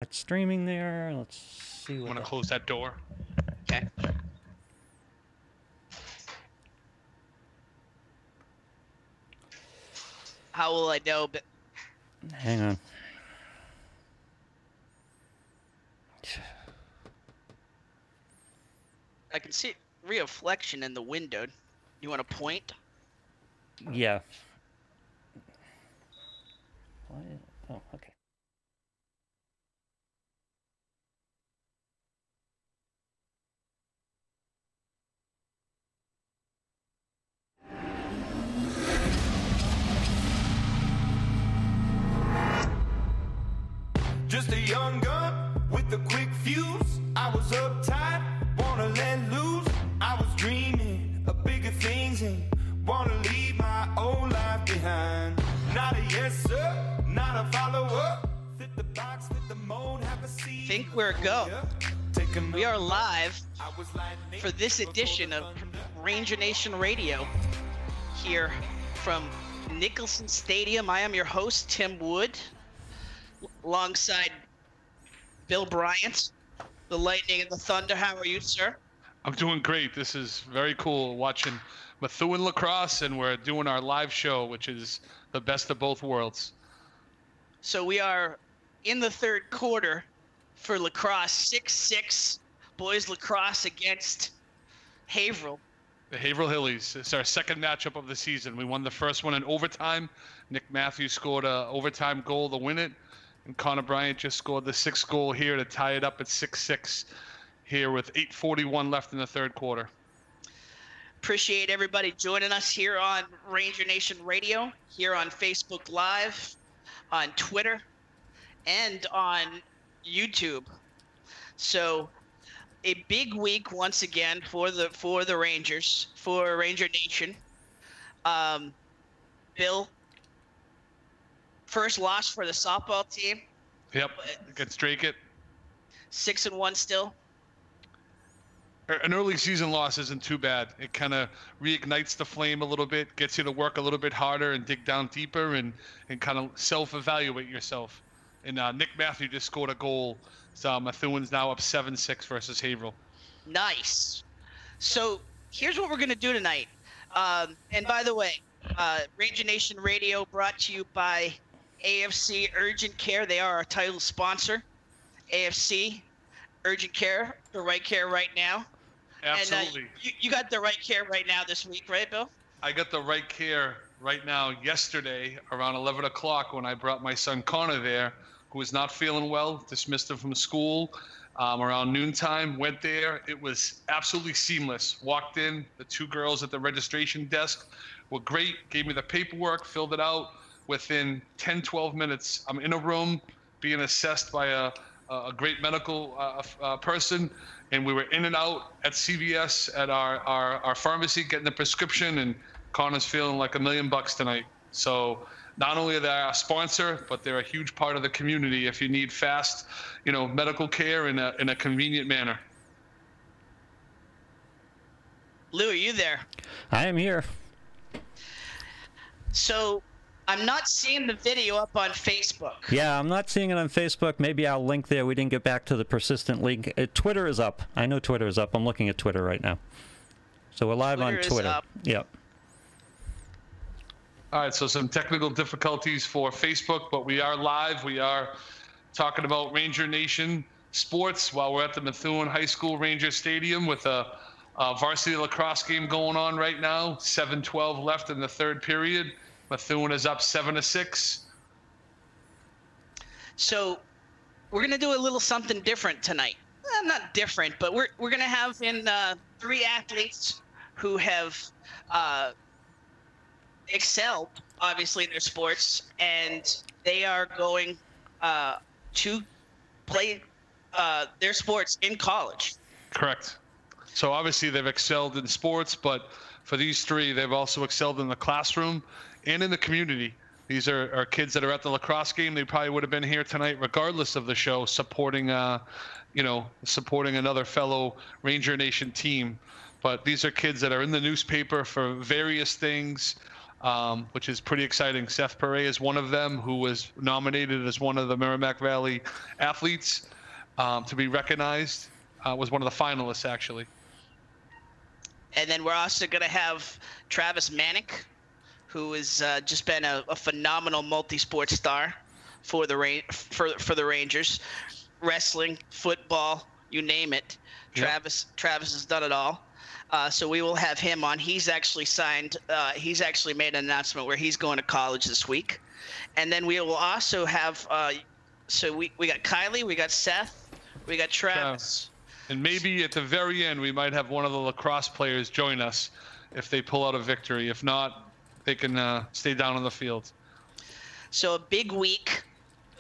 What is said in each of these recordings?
start streaming there. Let's see I'm what. going to close that door. Okay. How will I know? But Hang on. I can see reflection in the window. You want to point? Yeah. Why? Oh, okay. Just a young gun with a quick fuse. I was uptight, wanna let loose. I was dreaming of bigger things and wanna leave my old life behind. Not a yes sir, not a follower. Fit the box, fit the mold, have a seat. I think we're go. We are live for this edition of Ranger Nation Radio here from Nicholson Stadium. I am your host, Tim Wood, alongside Bill Bryant, the Lightning and the Thunder. How are you, sir? I'm doing great. This is very cool watching Methuen lacrosse, and we're doing our live show, which is the best of both worlds. So we are in the third quarter for lacrosse, 6-6 boys lacrosse against Haverhill. The Haverhill Hillies. It's our second matchup of the season. We won the first one in overtime. Nick Matthews scored an overtime goal to win it. And Connor Bryant just scored the sixth goal here to tie it up at 6-6 here with 8:41 left in the third quarter. Appreciate everybody joining us here on Ranger Nation Radio, here on Facebook Live, on Twitter, and on YouTube. So a big week once again for the Rangers, for Ranger Nation. Bill, first loss for the softball team. Yep, against Drake. 6-1 still. An early season loss isn't too bad. It kind of reignites the flame a little bit, gets you to work a little bit harder and dig down deeper and kind of self-evaluate yourself. And Nick Matthews just scored a goal. So Methuen's now up 7-6 versus Haverhill. Nice. So here's what we're going to do tonight. And by the way, Ranger Nation Radio brought to you by AFC Urgent Care. They are our title sponsor. AFC Urgent Care, the right care right now. Absolutely. And, you got the right care right now this week, right, Bill? I got the right care right now yesterday around 11 o'clock when I brought my son Connor there, who was not feeling well, dismissed him from school. Around noontime, went there. It was absolutely seamless. Walked in, the two girls at the registration desk were great, gave me the paperwork, filled it out. Within 10, 12 minutes, I'm in a room being assessed by a great medical person, and we were in and out at CVS at our pharmacy getting the prescription, and Connor's feeling like $1 million tonight. So not only are they our sponsor, but they're a huge part of the community if you need fast, medical care in a convenient manner. Lou, are you there? I am here. So I'm not seeing the video up on Facebook. Yeah, I'm not seeing it on Facebook. Maybe I'll link there. We didn't get back to the persistent link. Twitter is up. I know Twitter is up. I'm looking at Twitter right now. So we're live on Twitter. Is up. Yep. All right, so some technical difficulties for Facebook, but we are live. We are talking about Ranger Nation sports while we're at the Methuen High School Ranger Stadium with a varsity lacrosse game going on right now. 7:12 left in the third period. Methuen is up 7-6. So we're going to do a little something different tonight. Not different, but we're going to have in three athletes who have excelled, obviously, in their sports, and they are going to play their sports in college. Correct. So obviously they've excelled in sports, but for these three, they've also excelled in the classroom and in the community. These are kids that are at the lacrosse game. They probably would have been here tonight regardless of the show, supporting another fellow Ranger Nation team. But these are kids that are in the newspaper for various things. which is pretty exciting. Seth Perret is one of them who was nominated as one of the Merrimack Valley athletes to be recognized. Was one of the finalists, actually. And then we're also going to have Travis Manick, who has just been a phenomenal multi-sport star for the for the Rangers. Wrestling, football, you name it. Yep. Travis has done it all. So we will have him on. He's actually signed. He's actually made an announcement where he's going to college this week. And then we will also have. So we got Kylie, we got Seth, we got Travis. And maybe at the very end, we might have one of the lacrosse players join us if they pull out a victory. If not, they can stay down on the field. So a big week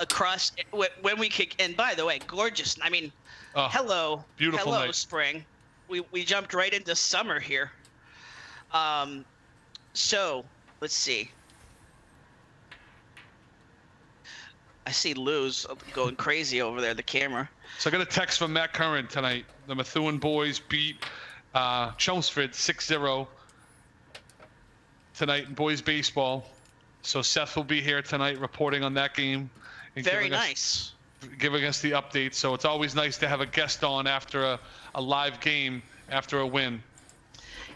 across when we kick. And by the way, gorgeous. I mean, hello, beautiful hello, night. Spring. We jumped right into summer here. So let's see. I see Lou's going crazy over there, the camera. So I got a text from Matt Curran tonight. The Methuen boys beat Chelmsford 6-0 tonight in boys baseball. So Seth will be here tonight reporting on that game. And Very nice. Giving us the update. So it's always nice to have a guest on after a live game, after a win.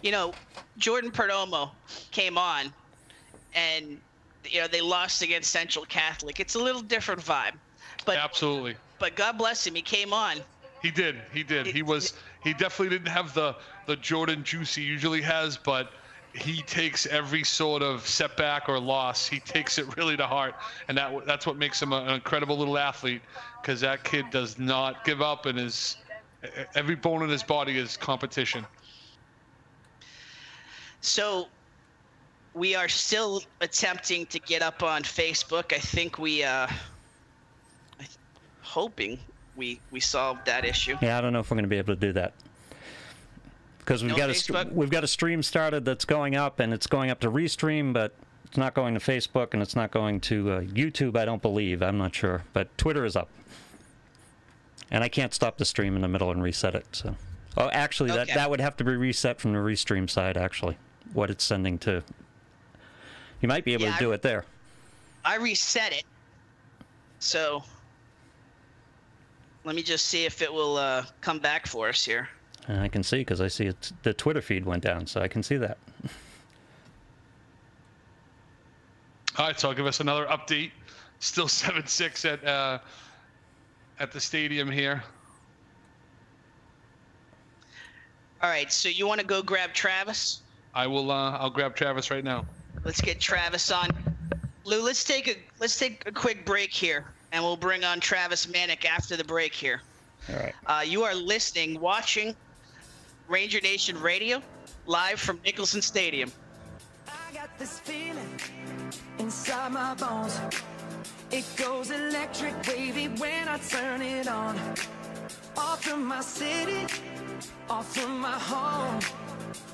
You know, Jordan Perdomo came on, and they lost against Central Catholic. It's a little different vibe. But absolutely. But God bless him, he came on. He did. He definitely didn't have the Jordan juice he usually has, but he takes every sort of setback or loss. He takes it really to heart, and that's what makes him an incredible little athlete, because that kid does not give up, and every bone in his body is competition. So we are still attempting to get up on Facebook. I think hoping we solved that issue. Yeah, I don't know if we're going to be able to do that, because we've got a stream started that's going up, and it's going up to Restream, but it's not going to Facebook, and it's not going to YouTube, I don't believe. I'm not sure, but Twitter is up, and I can't stop the stream in the middle and reset it. So, actually, okay. that would have to be reset from the Restream side. Actually, what it's sending to. You might be able to do it there. I reset it, so. Let me just see if it will come back for us here. I can see, because I see the Twitter feed went down, so I can see that. All right, so I'll give us another update. Still 7-6 at the stadium here. All right, so you want to go grab Travis? I will. I'll grab Travis right now. Let's get Travis on. Lou, let's take a quick break here, and we'll bring on Travis Manick after the break here. All right. You are watching Ranger Nation Radio, live from Nicholson Stadium. I got this feeling inside my bones. It goes electric wavy when I turn it on. Off from my city, off from my home.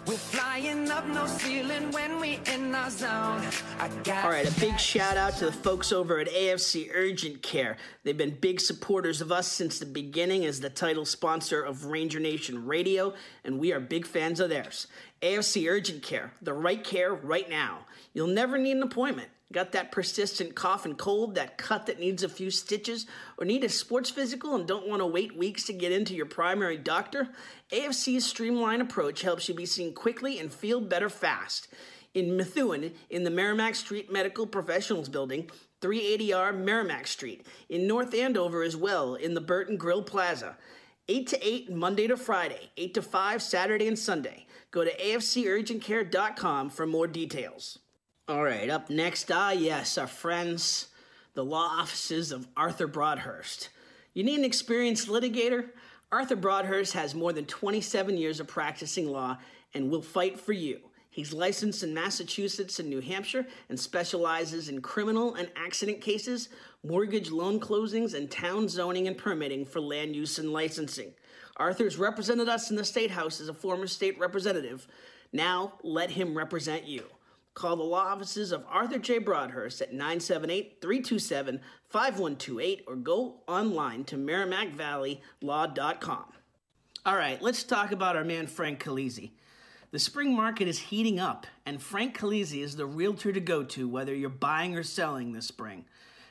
We're flying up no ceiling when we in our zone. All right, a big shout out to the folks over at AFC Urgent Care. They've been big supporters of us since the beginning as the title sponsor of Ranger Nation Radio, and we are big fans of theirs. AFC Urgent Care, the right care right now. You'll never need an appointment. Got that persistent cough and cold, that cut that needs a few stitches, or need a sports physical and don't want to wait weeks to get into your primary doctor? AFC's streamlined approach helps you be seen quickly and feel better fast. In Methuen, in the Merrimack Street Medical Professionals Building, 380R Merrimack Street. In North Andover as well, in the Burton Grill Plaza. 8 to 8 Monday to Friday, 8 to 5 Saturday and Sunday. Go to afcurgentcare.com for more details. All right, up next, yes, our friends, the law offices of Arthur Broadhurst. You need an experienced litigator? Arthur Broadhurst has more than 27 years of practicing law and will fight for you. He's licensed in Massachusetts and New Hampshire and specializes in criminal and accident cases, mortgage loan closings, and town zoning and permitting for land use and licensing. Arthur's represented us in the State House as a former state representative. Now, let him represent you. Call the law offices of Arthur J. Broadhurst at 978-327-5128 or go online to merrimackvalleylaw.com. All right, let's talk about our man Frank Calisi. The spring market is heating up, and Frank Calisi is the realtor to go to whether you're buying or selling this spring.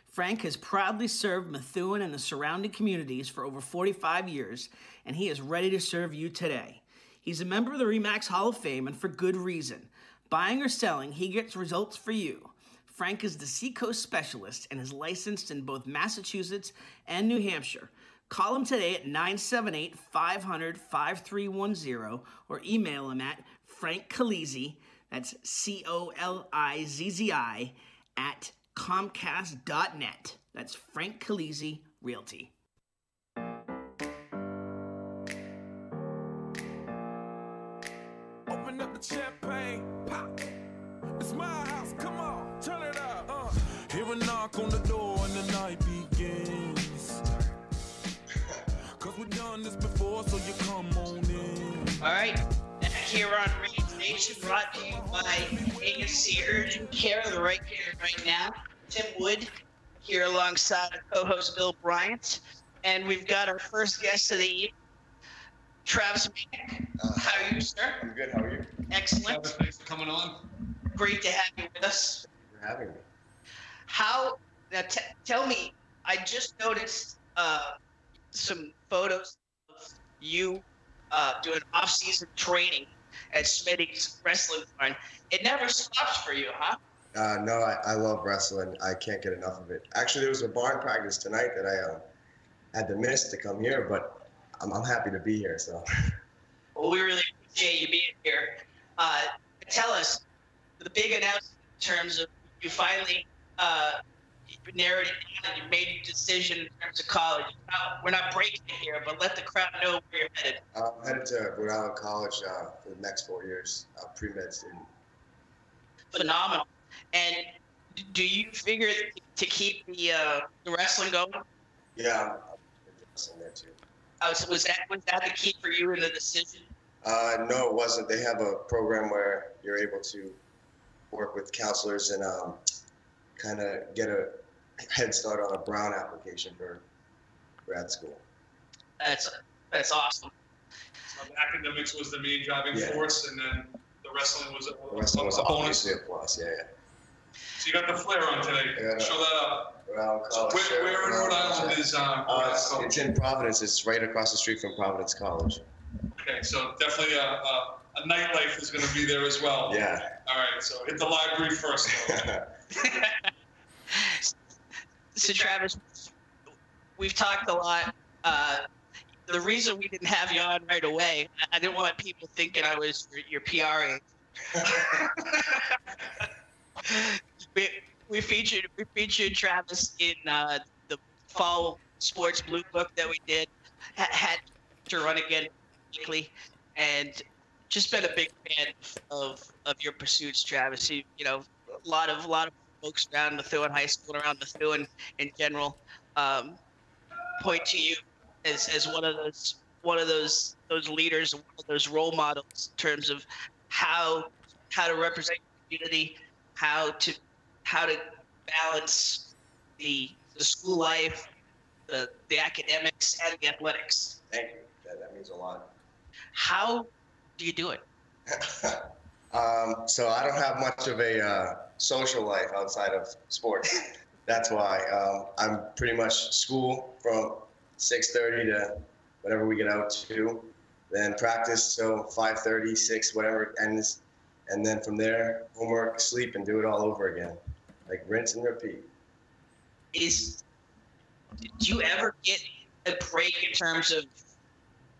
Frank has proudly served Methuen and the surrounding communities for over 45 years, and he is ready to serve you today. He's a member of the RE/MAX Hall of Fame, and for good reason. Buying or selling, he gets results for you. Frank is the Seacoast specialist and is licensed in both Massachusetts and New Hampshire. Call him today at 978-500-5310 or email him at Frank Calisi, that's Colizzi, at Comcast.net. That's Frank Calisi Realty. Open up the champagne, pop. It's my house, come on, turn it up. Hear a knock on the door and the night begins. Cause we've done this before, so you come on in. All right, here on Rage Nation, brought to you by AFC Urgent Care, the right here, right now. Tim Wood here alongside co-host Bill Bryant, and we've got our first guest of the evening, Travis Manick. How are you, sir? I'm good. How are you? Excellent. Travis, thanks for coming on. Great to have you with us. Thanks for having me. Now tell me, I just noticed some photos of you doing off-season training at Smitty's Wrestling Barn. It never stops for you, huh? No, I love wrestling. I can't get enough of it. Actually, there was a barn practice tonight that I had to miss to come here, but I'm happy to be here. So. Well, we really appreciate you being here. Tell us the big announcement in terms of you finally narrowed it down and you made your decision in terms of college. We're not breaking it here, but let the crowd know where you're headed. I'm headed to Rhode Island College for the next 4 years, pre-med student. Phenomenal. And do you figure to keep the wrestling going? Yeah, I'm wrestling there too. So was that the key for you in the decision? No, it wasn't. They have a program where you're able to work with counselors and kind of get a head start on a Brown application for grad school. That's awesome. So academics was the main driving force, and then the wrestling was a bonus. Obviously a plus, yeah. So you got the flair on today. Yeah. Show that up. So where in Rhode Island is it's in Providence. It's right across the street from Providence College. Okay, so definitely a nightlife is going to be there as well. Yeah. All right, so hit the library first. So Travis, we've talked a lot. The reason we didn't have you on right away, I didn't want people thinking I was your PR agent. We featured Travis in the fall sports blue book that we did. Had to run again weekly, and just been a big fan of your pursuits, Travis. You know, a lot of folks around Methuen High School and around Methuen in general point to you as one of those leaders, one of those role models in terms of how to represent the community, how to balance the school life, the academics, and the athletics. Thank you. That means a lot. How do you do it? So I don't have much of a social life outside of sports. That's why I'm pretty much school from 6:30 to whatever we get out to, then practice till 5:30, 6, whatever it ends, and then from there, homework, sleep, and do it all over again, like rinse and repeat. Do you ever get a break in terms of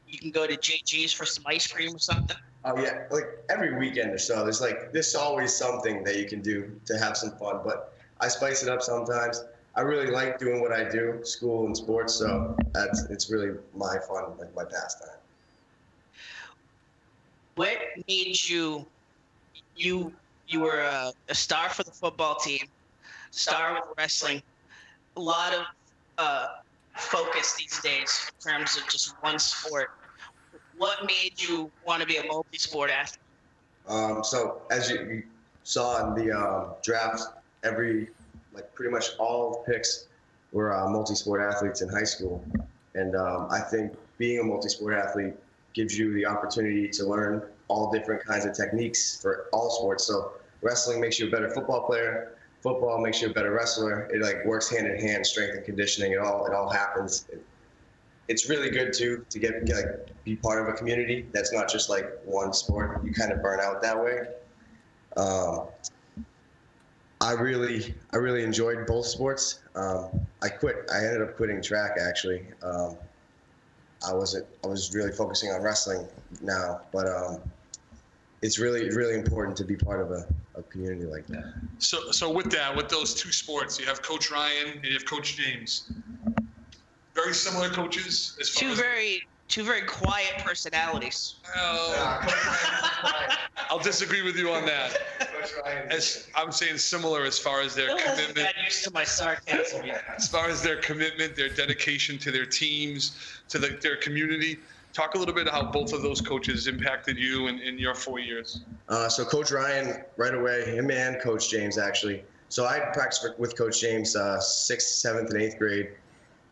you can go to JG's for some ice cream or something? Oh yeah, like every weekend or so, there's always something that you can do to have some fun, but I spice it up sometimes. I really like doing what I do, school and sports, so it's really my fun, like my pastime. What made you were a star for the football team, star with wrestling, a lot of focus these days in terms of just one sport. What made you want to be a multi-sport athlete? So as you saw in the draft, pretty much all picks were multi-sport athletes in high school. And I think being a multi-sport athlete gives you the opportunity to learn all different kinds of techniques for all sports. So wrestling makes you a better football player. Football makes you a better wrestler. It like works hand in hand, strength and conditioning. It all happens. It's really good too to get like be part of a community that's not just like one sport. You kind of burn out that way. I really enjoyed both sports. I ended up quitting track actually. I was really focusing on wrestling now, but it's really important to be part of a community like that. So with those two sports, you have Coach Ryan and you have Coach James. Very similar coaches as far as two very quiet personalities. I'll disagree with you on that. As I'm saying, similar as far as their commitment. Got used to my sarcasm yet. As far as their commitment, their dedication to their teams, to their community. Talk a little bit how both of those coaches impacted you in your 4 years. So Coach Ryan, right away, him and Coach James actually. So I practiced with Coach James 6th, 7th, and 8th grade,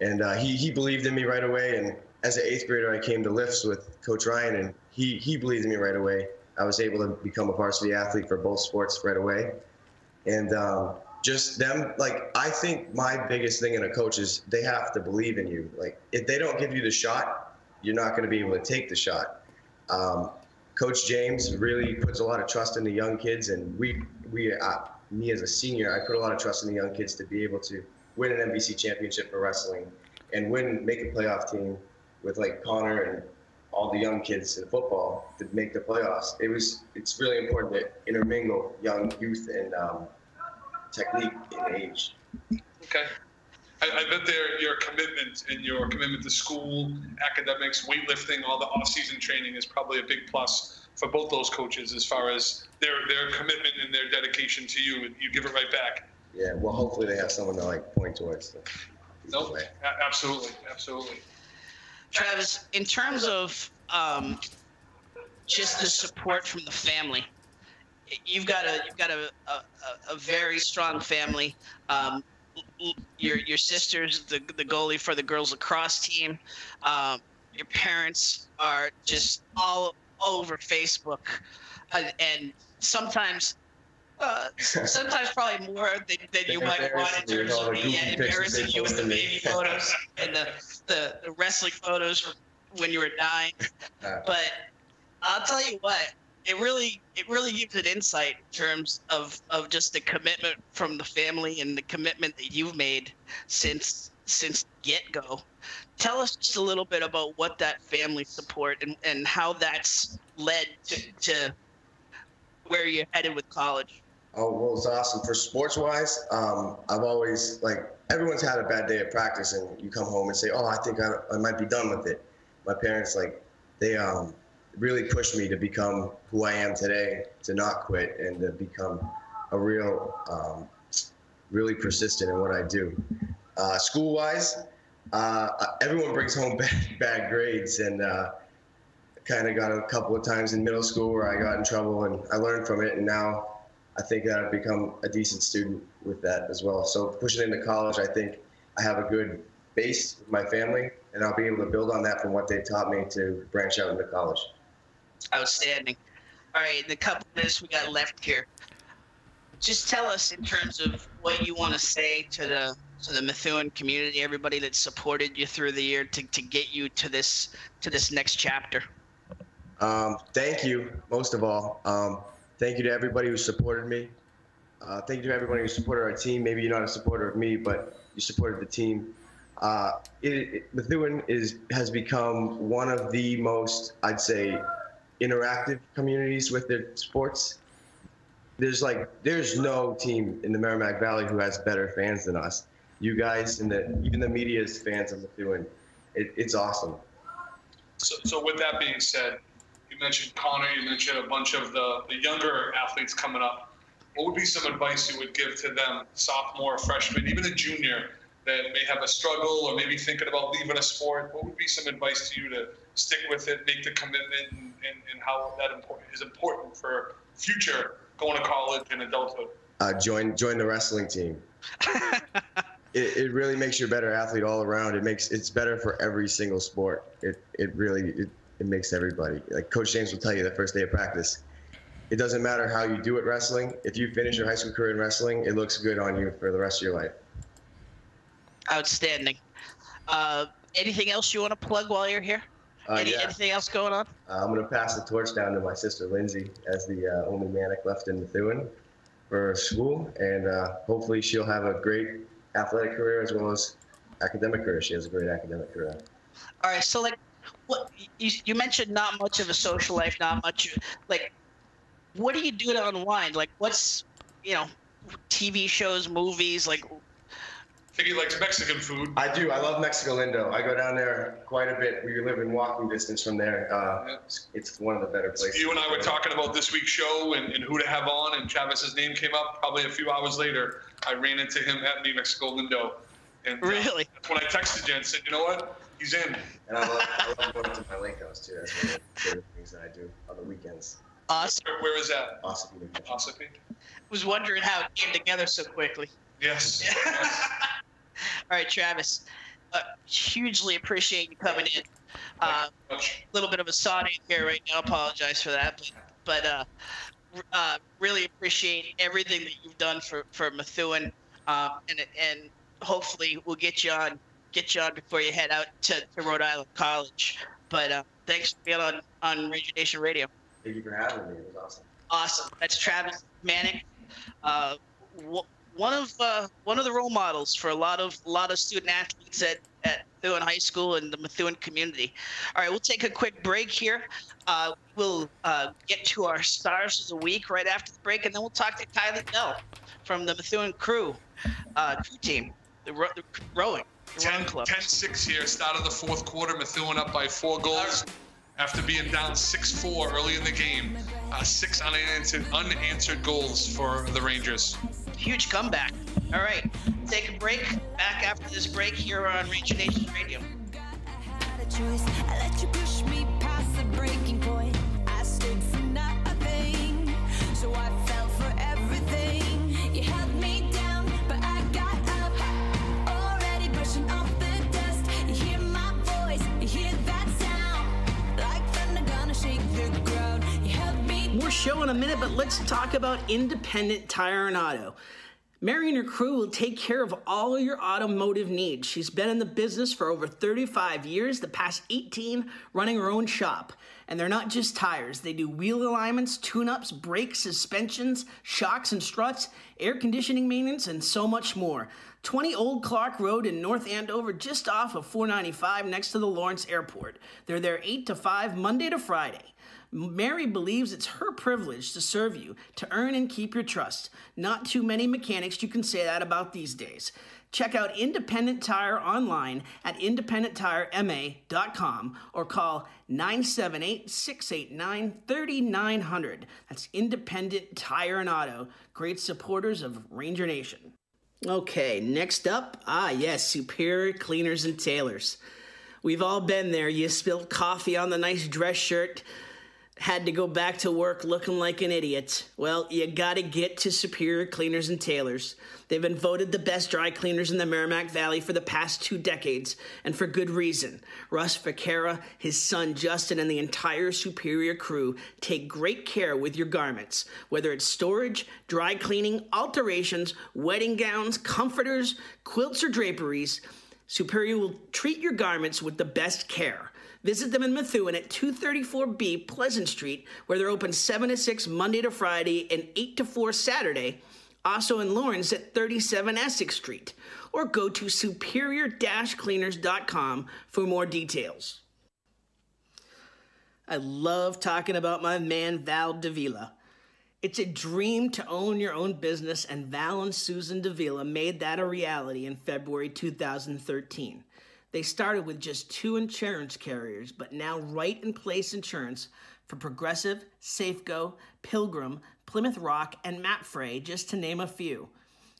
and he believed in me right away. And as an 8th grader, I came to lifts with Coach Ryan, and he believed in me right away. I was able to become a varsity athlete for both sports right away. And just them, like, I think my biggest thing in a coach is they have to believe in you. Like, if they don't give you the shot, you're not going to be able to take the shot. Coach James really puts a lot of trust in the young kids, and me as a senior, I put a lot of trust in the young kids to be able to win an NBC championship for wrestling and make a playoff team with like Connor and all the young kids in football to make the playoffs. It's really important to intermingle young youth and technique and age. Okay. I bet your commitment to school, academics, weightlifting, all the off-season training is probably a big plus for both those coaches as far as their commitment and their dedication to you. You give it right back. Yeah, well, hopefully they have someone to like point towards. Nope. Absolutely. Travis, in terms of just the support from the family, you've got a very strong family. Your sister's the goalie for the girls lacrosse team. Your parents are just all over Facebook, and sometimes probably more than you might want in terms of embarrassing you with the baby photos and the wrestling photos when you were 9. But I'll tell you what, it really gives an insight in terms of just the commitment from the family and the commitment that you've made since get-go. Tell us just a little bit about what that family support and how that's led to where you're headed with college. Oh, well, it's awesome. For sports-wise, I've always, like, everyone's had a bad day at practice, and you come home and say, oh, I think I might be done with it. My parents, like, they really pushed me to become who I am today, to not quit, and to become a real, really persistent in what I do. School-wise, everyone brings home bad grades, and kind of got a couple of times in middle school where I got in trouble, and I learned from it, and now I think that I've become a decent student with that as well. So pushing into college, I think I have a good base with my family, and I'll be able to build on that from what they taught me to branch out into college. Outstanding. All right, in the couple minutes we got left here, just tell us in terms of what you want to say to the Methuen community, everybody that supported you through the year to get you to this next chapter. Thank you, most of all. Thank you to everybody who supported me. Thank you to everybody who supported our team. Maybe you're not a supporter of me, but you supported the team. Methuen has become one of the most, I'd say, interactive communities with their sports. There's no team in the Merrimack Valley who has better fans than us. You guys and even the media is fans of Methuen. It's awesome. So with that being said, you mentioned Connor, you mentioned a bunch of the younger athletes coming up. What would be some advice you would give to them, sophomore, freshman, even a junior that may have a struggle or maybe thinking about leaving a sport? What would be some advice to you to stick with it, make the commitment, and how that is important for future going to college and adulthood? Join the wrestling team. It really makes you a better athlete all around. It's better for every single sport. it makes everybody. Like Coach James will tell you the first day of practice, it doesn't matter how you do at wrestling. If you finish your high school career in wrestling, it looks good on you for the rest of your life. Outstanding. Anything else you want to plug while you're here? Anything else going on? I'm going to pass the torch down to my sister Lindsay as the only Manic left in Methuen for school, and hopefully she'll have a great athletic career as well as academic career. She has a great academic career. All right, so like, what you mentioned, not much of a social life, not much. Like, what do you do to unwind? Like, what's, TV shows, movies, like. I think he likes Mexican food. I do. I love Mexico Lindo. I go down there quite a bit. We live in walking distance from there. It's one of the better places. You and I were talking about this week's show and who to have on, and Travis's name came up. Probably a few hours later, I ran into him at the Mexico Lindo. And really? That's when I texted you and said, you know what? He's in. And I love going to my lake house, too. That's one of the favorite things that I do on the weekends. Awesome. Where is that? Ossipee. Was wondering how it came together so quickly. Yes. All right, Travis. Hugely appreciate you coming in. A little bit of a sodding here right now. Apologize for that, but really appreciate everything that you've done for Methuen, and hopefully we'll get you on before you head out to Rhode Island College. But thanks for being on Ranger Nation Radio. Thank you for having me. It was awesome. Awesome. That's Travis Manic. One of the role models for a lot of student athletes at Methuen High School and the Methuen community. All right, we'll take a quick break here. We'll get to our stars of the week right after the break, and then we'll talk to Kylie Bell from the Methuen crew team, the rowing club. 10-6 here, start of the fourth quarter. Methuen up by 4 goals. After being down 6-4 early in the game, 6 unanswered goals for the Rangers. Huge comeback. All right, take a break. Back after this break here on Ranger Nation Radio. I let you push me past the breaking point. I stood for nothing, so I fell for everything. You held me down, but I got up. Already brushing off the dust. You hear my voice, you hear that sound. Like thunder gonna shake the ground. You held me down. More show in a minute, but let's talk about Independent Tire and Auto. Mary and her crew will take care of all your automotive needs. She's been in the business for over 35 years, the past 18 running her own shop. And they're not just tires. They do wheel alignments, tune-ups, brakes, suspensions, shocks and struts, air conditioning maintenance, and so much more. 20 Old Clark Road in North Andover, just off of 495 next to the Lawrence Airport. They're there 8 to 5, Monday to Friday. Mary believes it's her privilege to serve you, to earn and keep your trust. Not too many mechanics you can say that about these days. Check out Independent Tire online at independenttirema.com or call 978-689-3900. That's Independent Tire and Auto, great supporters of Ranger Nation. Okay, next up, yes, Superior Cleaners and Tailors. We've all been there. You spilled coffee on the nice dress shirt, had to go back to work looking like an idiot. Well, you gotta get to Superior Cleaners and Tailors. They've been voted the best dry cleaners in the Merrimack Valley for the past 2 decades, and for good reason. Russ Vaquera, his son Justin, and the entire Superior crew take great care with your garments. Whether it's storage, dry cleaning, alterations, wedding gowns, comforters, quilts, or draperies, Superior will treat your garments with the best care. Visit them in Methuen at 234B Pleasant Street, where they're open 7 to 6 Monday to Friday and 8 to 4 Saturday. Also in Lawrence at 37 Essex Street. Or go to superior-cleaners.com for more details. I love talking about my man Val Davila. It's a dream to own your own business, and Val and Susan Davila made that a reality in February 2013. They started with just 2 insurance carriers, but now Right in Place Insurance for Progressive, Safeco, Pilgrim, Plymouth Rock, and Mapfre, just to name a few.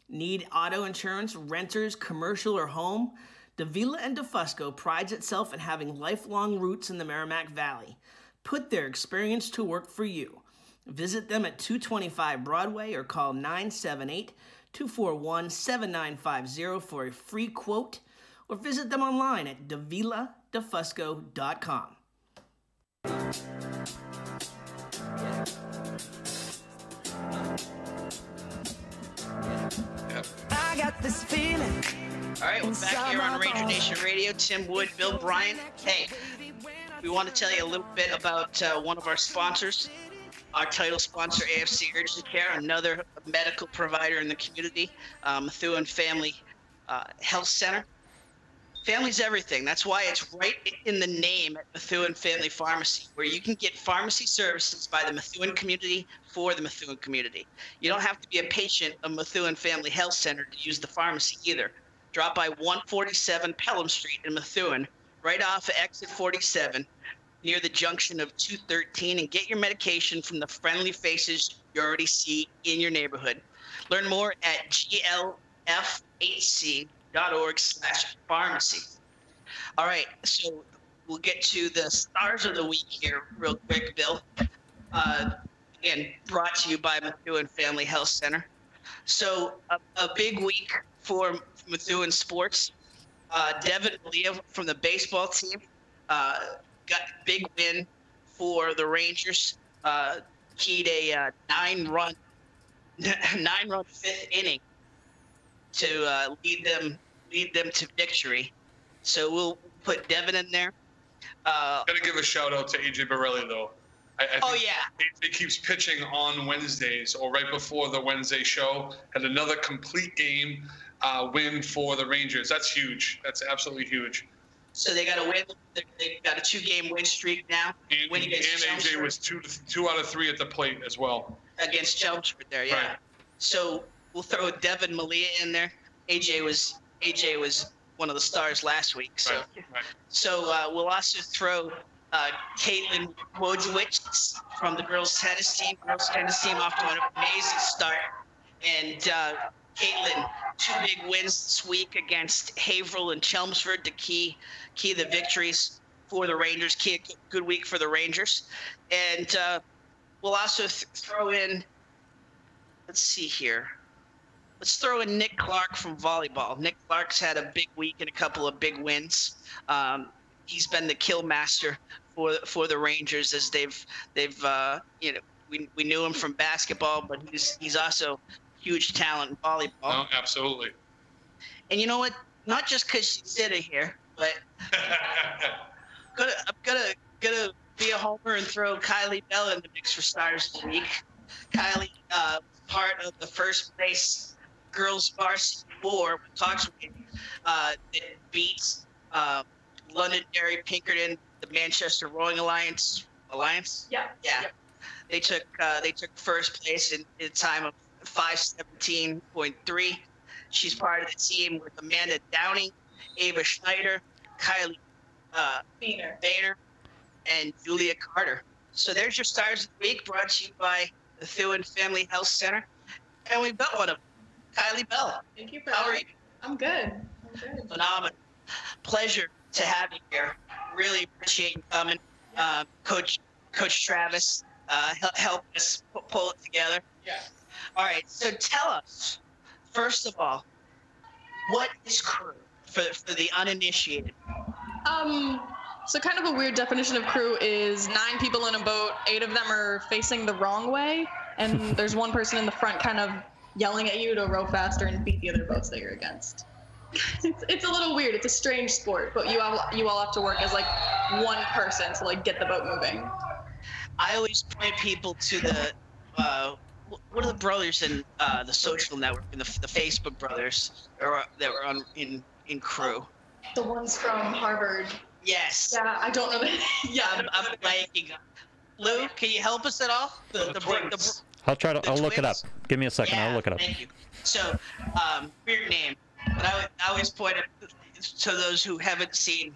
Need auto insurance, renters, commercial, or home? Davila and DeFusco prides itself in having lifelong roots in the Merrimack Valley. Put their experience to work for you. Visit them at 225 Broadway or call 978-241-7950 for a free quote, or visit them online at daviladefusco.com. I got this feeling. All right, we're back here on Ranger Nation Radio. Tim Wood, Bill Bryant. Hey, we want to tell you a little bit about one of our sponsors, our title sponsor, AFC Urgent Care, another medical provider in the community, Methuen Family Health Center. Family's everything. That's why it's right in the name at Methuen Family Pharmacy, where you can get pharmacy services by the Methuen community for the Methuen community. You don't have to be a patient of Methuen Family Health Center to use the pharmacy either. Drop by 147 Pelham Street in Methuen, right off of exit 47, near the junction of 213, and get your medication from the friendly faces you already see in your neighborhood. Learn more at glfhc.org/pharmacy. All right, so we'll get to the stars of the week here real quick, Bill. Again, brought to you by Methuen Family Health Center. So a big week for Methuen sports. Devin Malia from the baseball team got a big win for the Rangers. Keyed a nine-run fifth inning to lead them to victory. So we'll put Devin in there. Gotta give a shout out to AJ Borelli though. I think AJ keeps pitching on Wednesdays or right before the Wednesday show. Had another complete game win for the Rangers. That's huge. That's absolutely huge. So they got a win. They got a 2-game win streak now. And AJ was 2 out of 3 at the plate as well. Against Chelmsford there, yeah. Right. So we'll throw Devin Malia in there. AJ was one of the stars last week. So So we'll also throw Caitlin Wojciech from the girls tennis team. Girls tennis team off to an amazing start. And Caitlin, 2 big wins this week against Haverhill and Chelmsford to key the victories for the Rangers. Key a good week for the Rangers. And we'll also throw in, let's see here. Let's throw in Nick Clark from volleyball. Nick Clark's had a big week and a couple of big wins. He's been the kill master for the Rangers as they've we knew him from basketball, but he's also huge talent in volleyball. Oh, absolutely. And you know what? Not just because she's sitting here, but I'm gonna be a homer and throw Kylie Bell in the mix for stars of the week. Kylie, part of the first place girls varsity 4 with Coxswain that beats Londonderry Pinkerton, the Manchester Rowing Alliance. Yeah. They took first place in a time of 5:17.3. She's part of the team with Amanda Downing, Ava Schneider, Kylie Boehner, and Julia Carter. So there's your stars of the week, brought to you by the Methuen Family Health Center. And we've got one of them, Kylie Bell. Thank you for How are you? I'm good. Phenomenal. Pleasure to have you here. Really appreciate you coming. Coach Travis helped us pull it together. Yeah. All right, so tell us, first of all, what is crew for the uninitiated? So kind of a weird definition of crew is 9 people in a boat, 8 of them are facing the wrong way, and there's one person in the front kind of yelling at you to row faster and beat the other boats that you're against. It's a little weird. It's a strange sport, but you all have to work as like one person to like get the boat moving. I always point people to the what are the brothers in the social network and the Facebook brothers that were on in crew? The ones from Harvard. Yes. Yeah, I don't know that. Yeah, I'm blanking. Lou, can you help us at all? I'll look it up. Give me a second. Yeah, I'll look it up. Thank you. So, weird name, but I always point it to those who haven't seen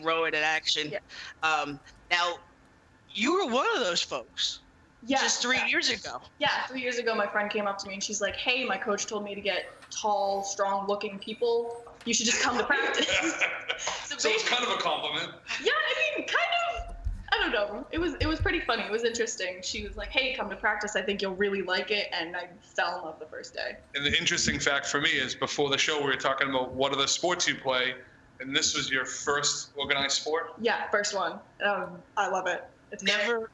Row It in action. Yeah. Now, you were one of those folks. Yeah. Just 3 years ago. Yeah, 3 years ago, my friend came up to me and she's like, "Hey, my coach told me to get tall, strong-looking people. You should just come to practice." So it's kind of a compliment. Yeah, I mean, kind of. I don't know. It was pretty funny. It was interesting. She was like, "Hey, come to practice. I think you'll really like it." And I fell in love the first day. And the interesting fact for me is before the show, we were talking about what are the sports you play. And this was your first organized sport? Yeah, first one. I love it. It's never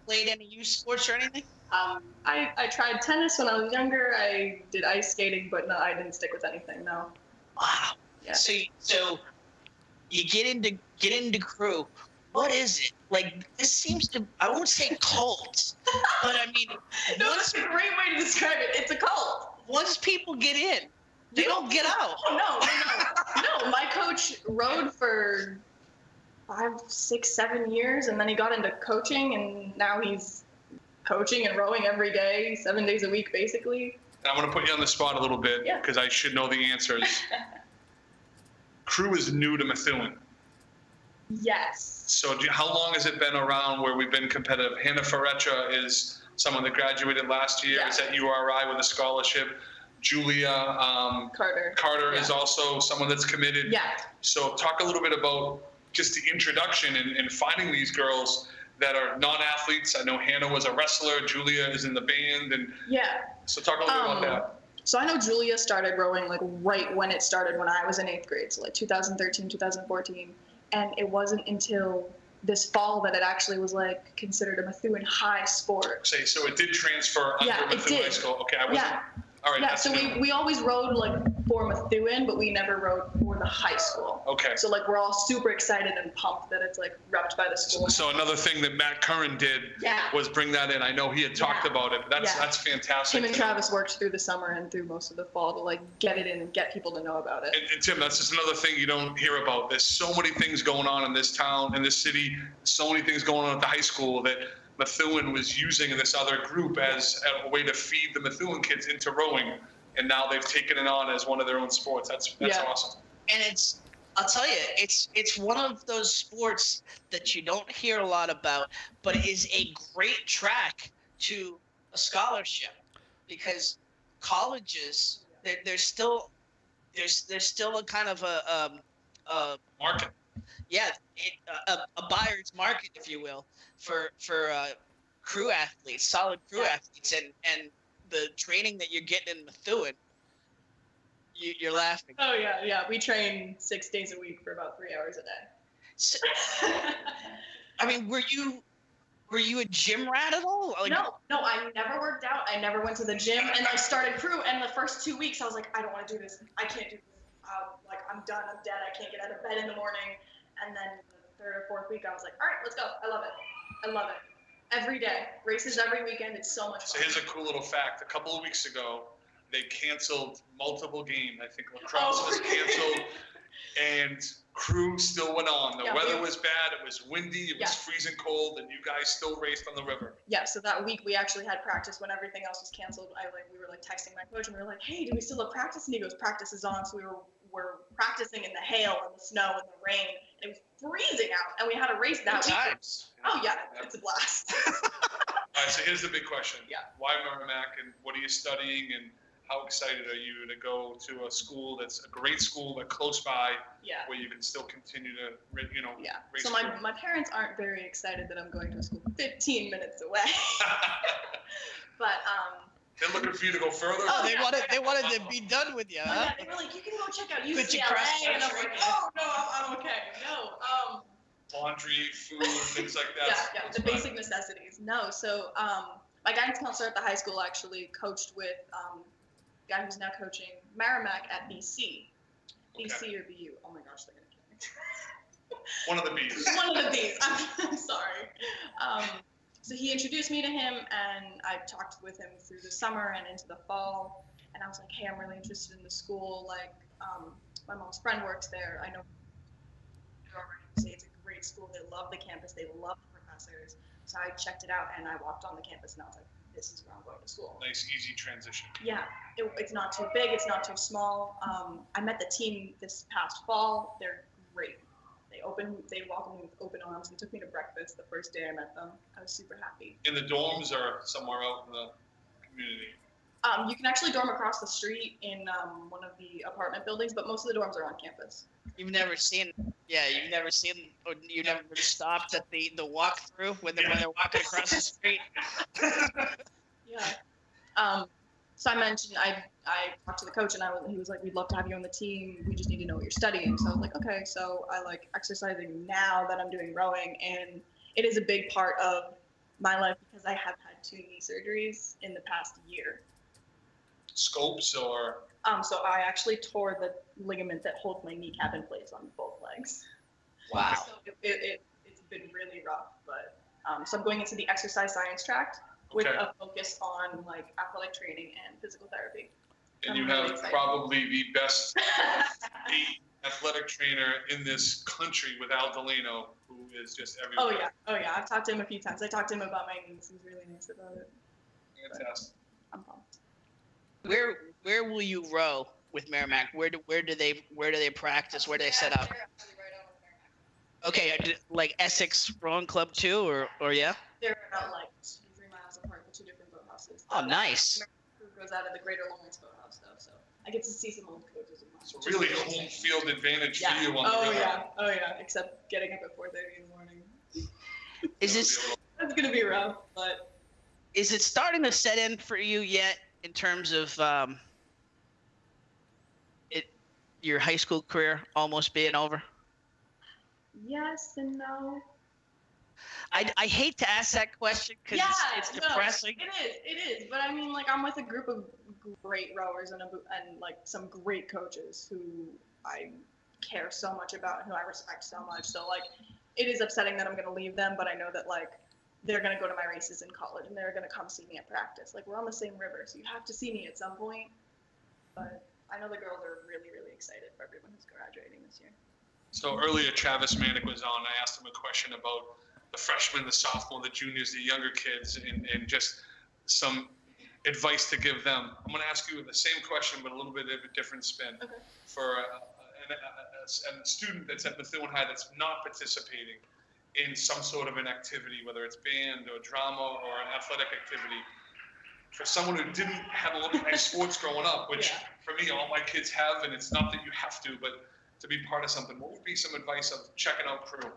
played any youth sports or anything? I tried tennis when I was younger. I did ice skating, but no, I didn't stick with anything. No. Wow. Yeah. So you get into crew. What is it? Like, this seems to, I won't say cult, but I mean, no, that's a great way to describe it. It's a cult. Once people get in, they don't get out. Oh, no. My coach rowed for 5, 6, 7 years, and then he got into coaching, and now he's coaching and rowing every day, 7 days a week, basically. I'm going to put you on the spot a little bit because I should know the answers. Crew is new to Methuen. Yes. So how long has it been around where we've been competitive? Hannah Ferrecha is someone that graduated last year. Is at URI with a scholarship. Julia Carter is also someone that's committed. Yeah. So talk a little bit about just the introduction and finding these girls that are non-athletes. I know Hannah was a wrestler. Julia is in the band. And so talk a little bit about that. So I know Julia started rowing like right when it started when I was in 8th grade. So like 2013, 2014. And it wasn't until this fall that it actually was like considered a Methuen high sport. So it did transfer under Methuen High School. Okay, I wasn't. All right. Yeah, so we always rowed like for Methuen, but we never rowed for the high school. Okay. So like we're all super excited and pumped that it's like repped by the school. So another thing that Matt Curran did was bring that in. I know he had talked about it, but that's fantastic. Him and Travis worked through the summer and through most of the fall to like get it in and get people to know about it. And Tim, that's just another thing you don't hear about. There's so many things going on in this town, in this city, so many things going on at the high school that Methuen was using this other group as a way to feed the Methuen kids into rowing. And now they've taken it on as one of their own sports. That's awesome. And I'll tell you, it's one of those sports that you don't hear a lot about, but it is a great track to a scholarship because colleges, there's still a kind of a market. Yeah, a buyer's market, if you will, for crew athletes, solid crew athletes, and the training that you're getting in Methuen, you're laughing. Oh yeah. We train 6 days a week for about 3 hours a day. So, I mean, were you a gym rat at all? Like, no, I never worked out. I never went to the gym, and I started crew. And the first 2 weeks, I was like, I don't want to do this. I can't do this. Like, I'm done. I'm dead. I can't get out of bed in the morning. And then the 3rd or 4th week, I was like, all right, let's go. I love it. Every day. Races every weekend. It's so much fun. So here's a cool little fact. A couple of weeks ago, they canceled multiple games. I think lacrosse was canceled, and crew still went on. The weather was bad. It was windy. It was freezing cold, and you guys still raced on the river. Yeah, so that week we actually had practice when everything else was canceled. We were like texting my coach, and we were like, hey, do we still have practice? And he goes, practice is on. So we were practicing in the hail and the snow and the rain. And it was freezing out, and we had a race that week. Oh, yeah, it's a blast. All right, so here's the big question. Yeah. Why Merrimack, and what are you studying, and how excited are you to go to a school that's a great school but close by, where you can still continue to, race? So my parents aren't very excited that I'm going to a school 15 minutes away. But they're looking for you to go further. Oh, they wanted to be done with you. Huh? Yeah, they were like, you can go check out UCLA, and I'm like, oh no, I'm okay. No. Laundry, food, things like that. Yeah, the basic necessities. No, so my guidance counselor at the high school actually coached with a guy who's now coaching Merrimack at BC. BC or BU. Oh my gosh, they're going to kill me. One of the B's. One of the B's. I'm sorry. So he introduced me to him, and I talked with him through the summer and into the fall. And I was like, hey, I'm really interested in the school. Like, my mom's friend works there. I know you already say it's a great school. They love the campus. They love the professors. So I checked it out, and I walked on the campus, and I was like, this is where I'm going to school. Nice, easy transition. Yeah, it's not too big. It's not too small. I met the team this past fall. They're great. They welcomed me with open arms and took me to breakfast the first day I met them. I was super happy. In the dorms or somewhere out in the community? You can actually dorm across the street in one of the apartment buildings, but most of the dorms are on campus. You've never stopped at the walkthrough when they're walking across the street. Yeah. So I mentioned, I talked to the coach, and he was like, we'd love to have you on the team. We just need to know what you're studying. So I was like, okay. So I like exercising now that I'm doing rowing, and it is a big part of my life because I have had 2 knee surgeries in the past year. Scopes or? So I actually tore the ligament that holds my kneecap in place on both legs. Wow. So it's been really rough, but so I'm going into the exercise science track with a focus on like athletic training and physical therapy. And you have probably the best athletic trainer in this country with Al Delano, who is just everywhere. Oh yeah. I've talked to him a few times. I talked to him about my knees. He's really nice about it. Fantastic. I'm pumped. Where will you row with Merrimack? Where do they practice? Where do they set up? Okay, like Essex Rowing Club too, or yeah? They're about like 3 miles apart, the 2 different boathouses. Oh, nice. Who goes out of the Greater Lawrence boathouse though, so I get to see some old coaches of mine. So really home field advantage for you on the river. Oh yeah, except getting up at 4:30 in the morning. That's gonna be rough, but is it starting to set in for you yet in terms of your high school career almost being over? Yes and no. I hate to ask that question because it's depressing. It is. But I mean, like, I'm with a group of great rowers and like some great coaches who I care so much about and who I respect so much. So like, it is upsetting that I'm going to leave them, but I know that like they're going to go to my races in college and they're going to come see me at practice. Like, we're on the same river, so you have to see me at some point. But I know the girls are really, really excited for everyone who's graduating this year. So earlier, Travis Manick was on. I asked him a question about the freshmen, the sophomore, the juniors, the younger kids, and just some advice to give them. I'm going to ask you the same question, but a little bit of a different spin. Okay. For a student that's at Methuen High that's not participating in some sort of an activity, whether it's band or drama or an athletic activity, for someone who didn't have a lot of nice sports growing up, which for me, all my kids have, and it's not that you have to, but to be part of something, what would be some advice of checking out crew?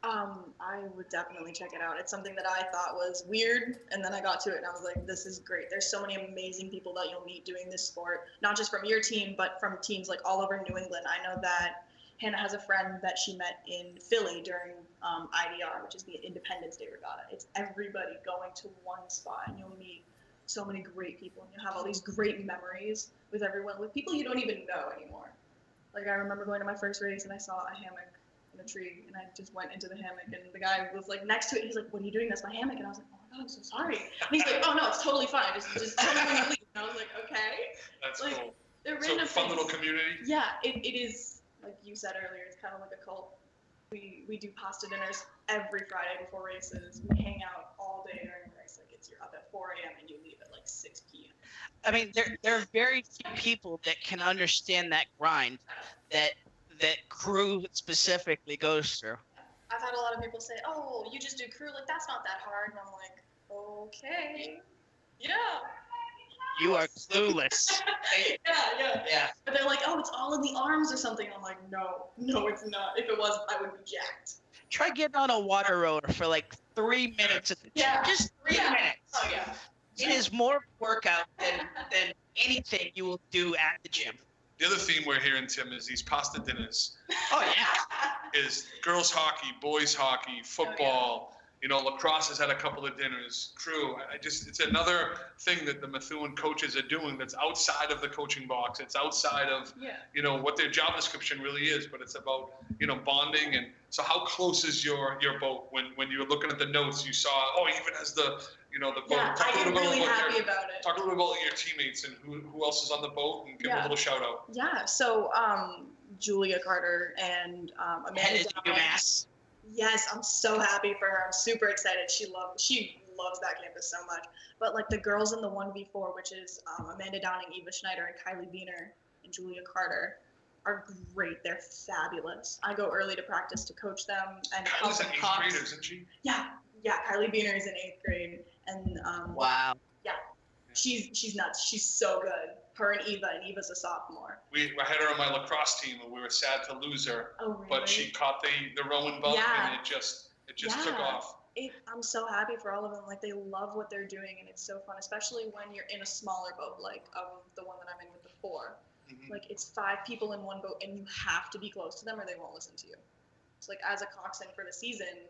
I would definitely check it out. It's something that I thought was weird, and then I got to it and I was like, this is great. There's so many amazing people that you'll meet doing this sport, not just from your team, but from teams like all over New England. I know that Hannah has a friend that she met in Philly during IDR, which is the Independence Day Regatta. It's everybody going to one spot, and you'll meet so many great people, and you'll have all these great memories with everyone, with people you don't even know anymore. Like, I remember going to my first race and I saw a hammock in a tree, and I just went into the hammock, and the guy was like next to it. He's like, "What are you doing? That's my hammock." And I was like, "Oh my God, I'm so sorry." And he's like, "Oh no, it's totally fine. Just tell me when you leave." And I was like, "Okay." That's like, cool. They're so random fun things. Little community. Yeah, it is, like you said earlier, it's kind of like a cult. We do pasta dinners every Friday before races. We hang out all day during the race. Like, you're up at 4 a.m. and you leave at like 6 p.m. I mean, there are very few people that can understand that grind that crew specifically goes through. I've had a lot of people say, "Oh, you just do crew, like that's not that hard," and I'm like, "Okay, yeah." You are clueless. Yeah. But they're like, "Oh, it's all in the arms or something." I'm like, no, it's not. If it was, I would be jacked. Try getting on a water rower for like 3 minutes at the gym. Just 3 minutes. Oh yeah. It is more workout than anything you will do at the gym. The other theme we're hearing, Tim, is these pasta dinners. Oh yeah. Is girls hockey, boys hockey, football. You know, lacrosse has had a couple of dinners. Crew. It's another thing that the Methuen coaches are doing that's outside of the coaching box. It's outside of, you know, what their job description really is. But it's about, you know, bonding. And so, how close is your boat? When you were looking at the notes, you saw, oh, he even has the, you know, the boat. Yeah, I get really happy about it. Talk a little bit about your teammates and who else is on the boat, and give them a little shout out. Yeah. So Julia Carter and Amanda UMass. Yes, I'm so happy for her. I'm super excited. She loves that campus so much. But like the girls in the 1v4, which is Amanda Downing, Eva Schneider, and Kylie Biener, and Julia Carter, are great. They're fabulous. I go early to practice to coach them and help them. Kylie's in 8th grade, isn't she? Yeah. Kylie Biener is in 8th grade, and wow. Yeah, she's nuts. She's so good. Her and Eva's a sophomore. I had her on my lacrosse team, and we were sad to lose her. Oh, really? But she caught the rowing bug, and it just took off. I'm so happy for all of them. Like, they love what they're doing, and it's so fun, especially when you're in a smaller boat, like the one that I'm in with the 4. Mm-hmm. Like, it's 5 people in one boat, and you have to be close to them or they won't listen to you. So, like, as a coxswain for the season,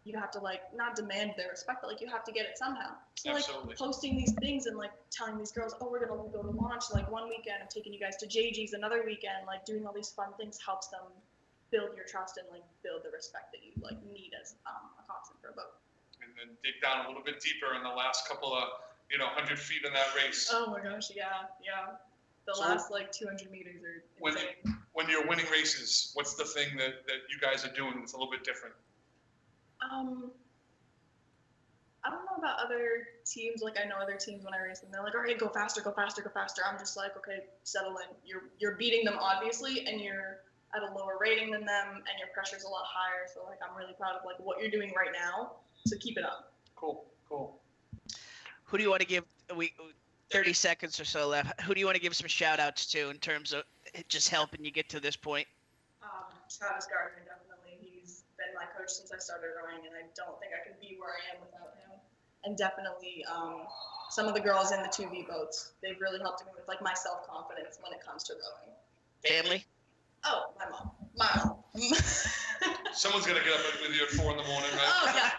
you have to, like, not demand their respect, but, like, you have to get it somehow. So, like, posting these things and, like, telling these girls, oh, we're going to go to launch, like, one weekend, I'm taking you guys to JG's another weekend, like, doing all these fun things helps them build your trust and, like, build the respect that you, like, need as a coxswain for a boat. And then dig down a little bit deeper in the last couple of, 100 feet in that race. Oh, my gosh, yeah. The last, like, 200 meters are insane. When you're winning races, what's the thing that you guys are doing that's a little bit different? I don't know about other teams. Like, I know other teams when I race them, they're like, all right, go faster, go faster, go faster. I'm just like, okay, settle in. You're beating them, obviously, and you're at a lower rating than them, and your pressure's a lot higher. So, like, I'm really proud of, like, what you're doing right now. So keep it up. Cool. Who do you want to give 30 seconds or so left? Who do you want to give some shout outs to in terms of just helping you get to this point? Travis Gardner, definitely. He's been my coach since I started rowing, and I don't think I could be where I am without him. And definitely some of the girls in the 2V boats. They've really helped me with, like, my self-confidence when it comes to rowing. Family? Oh, my mom. Someone's going to get up with you at 4 in the morning, right? Oh, yeah.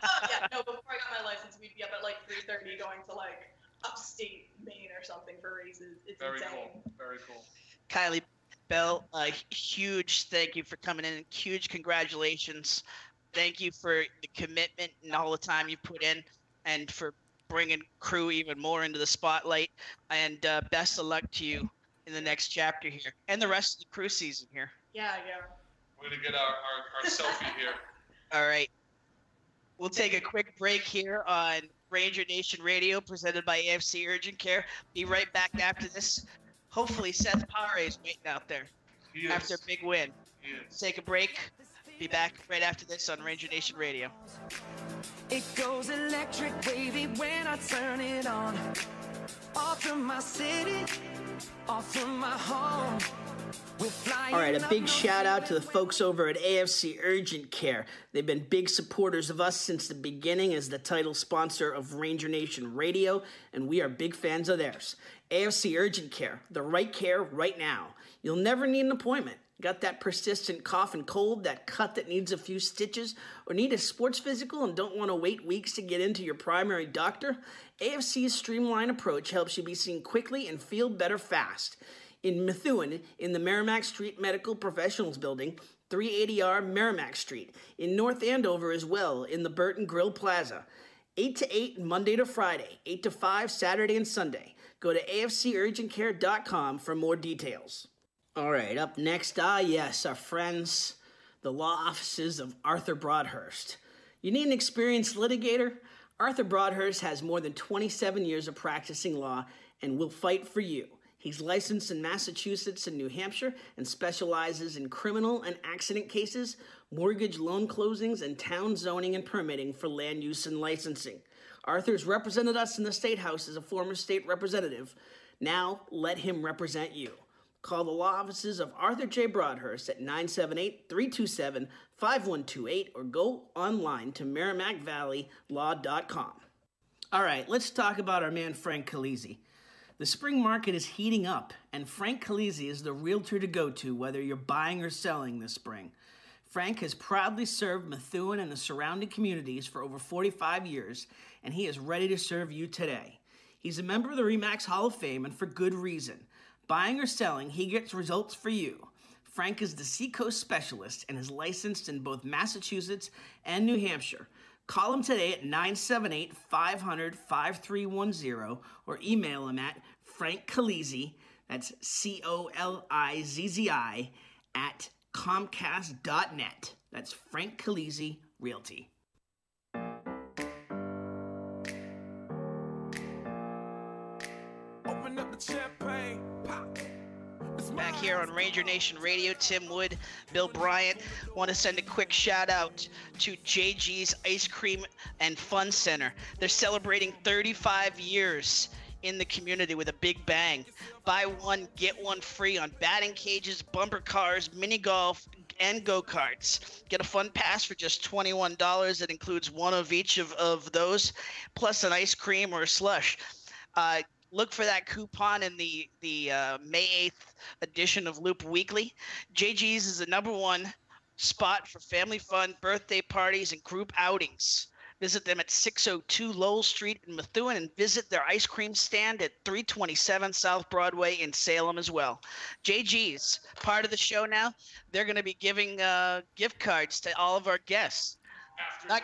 No, before I got my license, we'd be up at, like, 3:30 going to, like, upstate Maine or something for races. It's insane. Very cool. Kylie Bell, a huge thank you for coming in. Huge congratulations. Thank you for the commitment and all the time you put in, and for bringing crew even more into the spotlight. And best of luck to you in the next chapter here and the rest of the crew season here. Yeah. We're going to get our selfie here. All right. We'll take a quick break here on Ranger Nation Radio, presented by AFC Urgent Care. Be right back after this. Hopefully Seth Pare is waiting out there after a big win. Take a break. Be back right after this on Ranger Nation Radio. It goes electric wavy when I turn it on. Off from my city, off from my home. All right, a big shout out to the folks over at AFC Urgent Care. They've been big supporters of us since the beginning as the title sponsor of Ranger Nation Radio, and we are big fans of theirs. AFC Urgent Care, the right care right now. You'll never need an appointment. Got that persistent cough and cold, that cut that needs a few stitches, or need a sports physical and don't want to wait weeks to get into your primary doctor? AFC's streamlined approach helps you be seen quickly and feel better fast. In Methuen, in the Merrimack Street Medical Professionals Building, 380R Merrimack Street. In North Andover as well, in the Burton Grill Plaza. 8 to 8 Monday to Friday, 8 to 5 Saturday and Sunday. Go to afcurgentcare.com for more details. All right, up next, yes, our friends, the law offices of Arthur Broadhurst. You need an experienced litigator? Arthur Broadhurst has more than 27 years of practicing law and will fight for you. He's licensed in Massachusetts and New Hampshire and specializes in criminal and accident cases, mortgage loan closings, and town zoning and permitting for land use and licensing. Arthur's represented us in the State House as a former state representative. Now, let him represent you. Call the law offices of Arthur J. Broadhurst at 978-327-5128 or go online to merrimackvalleylaw.com. All right, let's talk about our man Frank Calisi. The spring market is heating up, and Frank Calisi is the realtor to go to whether you're buying or selling this spring. Frank has proudly served Methuen and the surrounding communities for over 45 years, and he is ready to serve you today. He's a member of the RE/MAX Hall of Fame, and for good reason. Buying or selling, he gets results for you. Frank is the Seacoast specialist and is licensed in both Massachusetts and New Hampshire. Call him today at 978-500-5310 or email him at frankcalizzi, that's COLIZZI, at Comcast.net. That's Frank Calisi Realty. Open up the champagne, pop. Back here on Ranger Nation Radio, Tim Wood, Bill Bryant. Want to send a quick shout out to JG's Ice Cream and Fun Center. They're celebrating 35 years in the community with a big bang. Buy one, get one free on batting cages, bumper cars, mini golf, and go-karts. Get a fun pass for just $21. That includes one of each of those, plus an ice cream or a slush. Look for that coupon in the May 8th edition of Loop Weekly. JG's is the #1 spot for family fun, birthday parties, and group outings. Visit them at 602 Lowell Street in Methuen, and visit their ice cream stand at 327 South Broadway in Salem as well. JG's, part of the show now. They're going to be giving gift cards to all of our guests. We're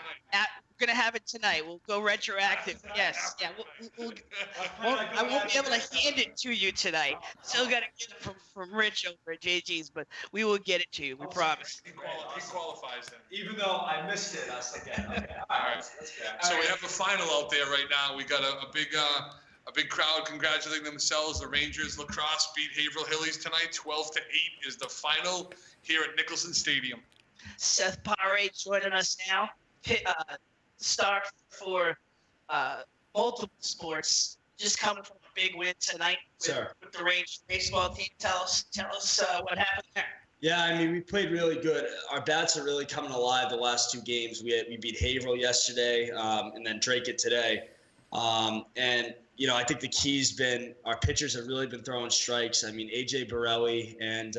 going to have it tonight. We'll go retroactive. Yes. Yeah. I won't be able to hand it to you tonight. Still got to get it from Rich over at JG's, but we will get it to you. We promise. He qualifies then. Even though I missed it us again. Okay. All right. So we have the final out there right now. We got a big crowd congratulating themselves. The Rangers lacrosse beat Haverhill Hillies tonight. 12-8 is the final here at Nicholson Stadium. Seth Pare joining us now. Star for multiple sports, just coming from a big win tonight with the Rangers baseball team. Tell us what happened there. Yeah, I mean, we played really good. Our bats are really coming alive the last 2 games. We beat Haverhill yesterday, and then Drake it today. And I think the key's been our pitchers have really been throwing strikes. I mean, AJ Borelli and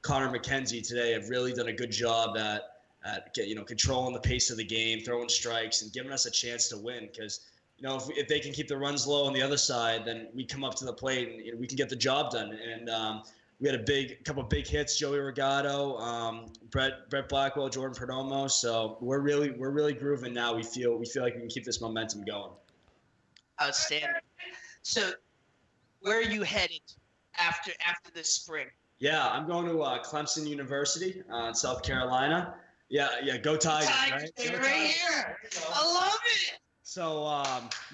Connor McKenzie today have really done a good job at controlling the pace of the game, throwing strikes, and giving us a chance to win. Because if they can keep the runs low on the other side, then we come up to the plate and we can get the job done. And we had a couple of big hits: Joey Regato, Brett Blackwell, Jordan Perdomo. So we're really grooving now. We feel like we can keep this momentum going. Outstanding. So where are you headed after this spring? Yeah, I'm going to Clemson University in South Carolina. Yeah, go Tigers, right? Right here. I love it. So,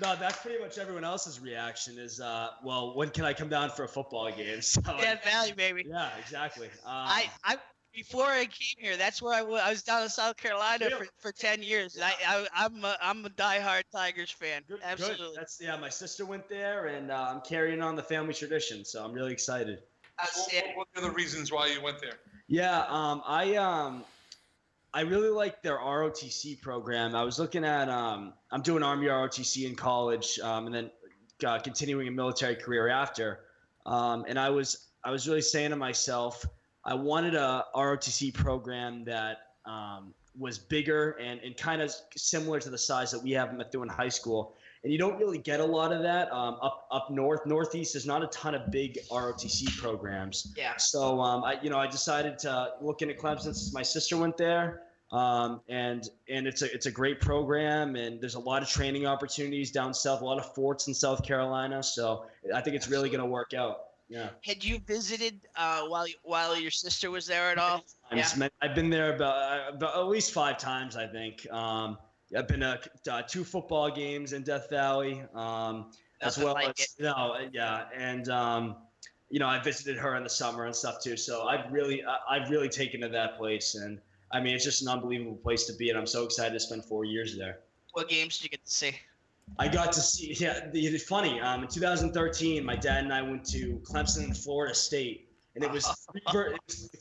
no, that's pretty much everyone else's reaction is, well, when can I come down for a football game? So, Death Valley, baby. Yeah, exactly. Before I came here, that's where I was down in South Carolina for 10 years. I'm a diehard Tigers fan. Good, absolutely. Good. My sister went there, and I'm carrying on the family tradition, so I'm really excited. What are the reasons why you went there? Yeah, I really like their ROTC program. I was looking at I'm doing Army ROTC in college, and then continuing a military career after. And I was really saying to myself, I wanted a ROTC program that was bigger and kind of similar to the size that we have in Methuen High School. And you don't really get a lot of that up north. Northeast, there's not a ton of big ROTC programs. Yeah. So I decided to look into Clemson since my sister went there, and it's a great program, and there's a lot of training opportunities down south, a lot of forts in South Carolina. So I think it's really going to work out. Yeah. Had you visited while your sister was there at all? I've been there about at least 5 times, I think. I've been to 2 football games in Death Valley, as well as and I visited her in the summer and stuff too. So I've really taken to that place, and I mean it's just an unbelievable place to be, and I'm so excited to spend 4 years there. What games did you get to see? I got to see. Yeah, it's funny. In 2013, my dad and I went to Clemson and Florida State, and it was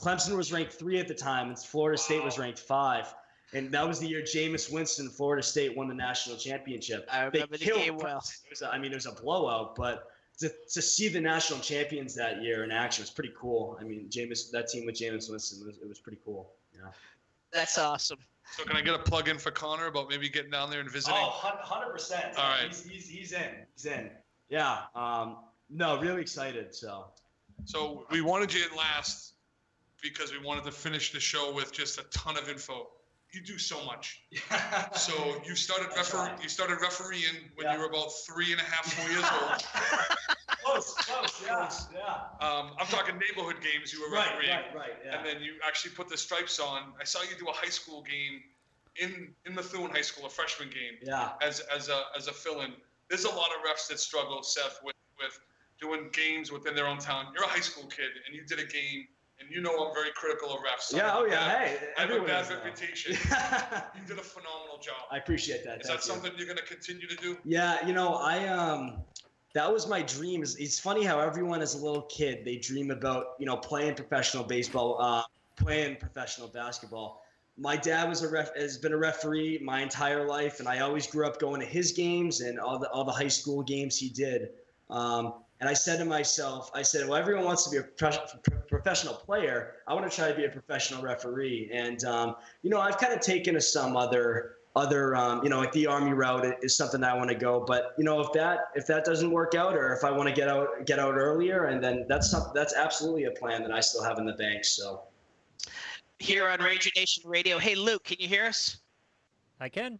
Clemson was ranked 3 at the time, and Florida State was ranked 5. And that was the year Jameis Winston, Florida State, won the national championship. I remember the game well. It was a blowout, but to see the national champions that year in action was pretty cool. I mean, that team with Jameis Winston, it was pretty cool. Yeah. That's awesome. So can I get a plug in for Connor about maybe getting down there and visiting? Oh, 100%. All right. He's in. He's in. Yeah. No, really excited. So we wanted you in last because we wanted to finish the show with just a ton of info. You do so much. So you started refereeing when you were about 3.5, 4 years old. Close, yeah. I'm talking neighborhood games you were refereeing. Right, yeah. And then you actually put the stripes on. I saw you do a high school game in Methuen High School, a freshman game. Yeah. As a fill-in. There's a lot of refs that struggle, Seth, with doing games within their own town. You're a high school kid, and you did a game. And I'm very critical of refs. Hey, I have a bad reputation. You did a phenomenal job. I appreciate that. Is that something you're going to continue to do? Yeah, that was my dream. It's funny how everyone as a little kid, they dream about, playing professional baseball, playing professional basketball. My dad has been a referee my entire life, and I always grew up going to his games and all the high school games he did. And I said to myself, well, everyone wants to be a professional player. I want to try to be a professional referee. And, I've kind of taken to some other like the Army route is something I want to go. But, if that doesn't work out, or if I want to get out earlier, and then that's absolutely a plan that I still have in the bank. So here on Ranger Nation Radio. Hey, Luke, can you hear us? I can.